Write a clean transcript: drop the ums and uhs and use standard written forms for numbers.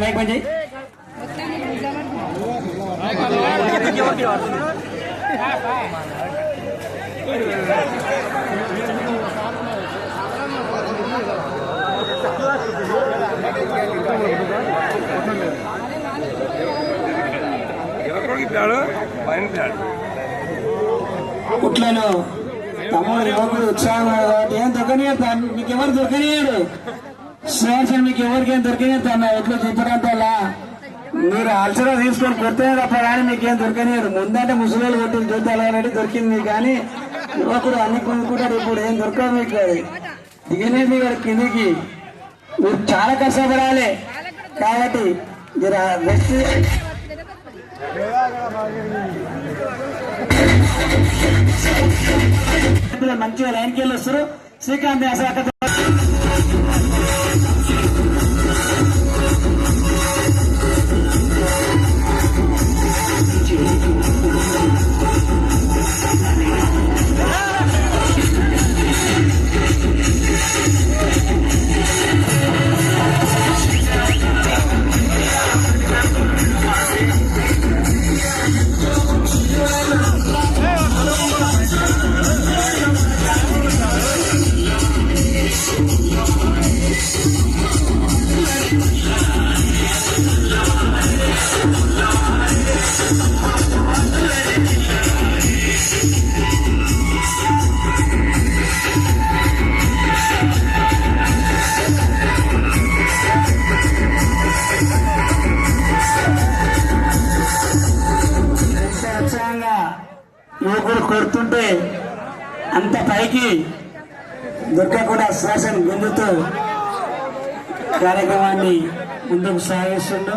Mic బంద్ కుట్లను తమ్ముడు యువకుడు ఉత్సాహం కాబట్టి ఏం దొరకనియడు, మీకు ఎవరు దొరకనియడు. శ్రేషన్ మీకు ఎవరికేం దొరకనియడు అన్న ఎట్లా చూపడంతలా మీరు అల్సరా తీసుకొని కొడితేనే తప్ప కానీ మీకేం దొరకనియడు. ముందంటే ముసలి కొట్టి చూద్దాలు అనేది దొరికింది కానీ యువకుడు అన్ని కొనుక్కుంటాడు. ఇప్పుడు ఏం దొరకదు మీకు. అది దిగనేది కిందికి మీరు చాలా కష్టపడాలి కాబట్టి మంచిగా లైన్కి వెళ్ళి వస్తారు. శ్రీకాంత్ అసలు యువకుడు కొడుతుంటే అంత పైకి దొరకకుండా శ్వాసను గుంజుతూ కార్యక్రమాన్ని ముందుకు సాగిస్తుండో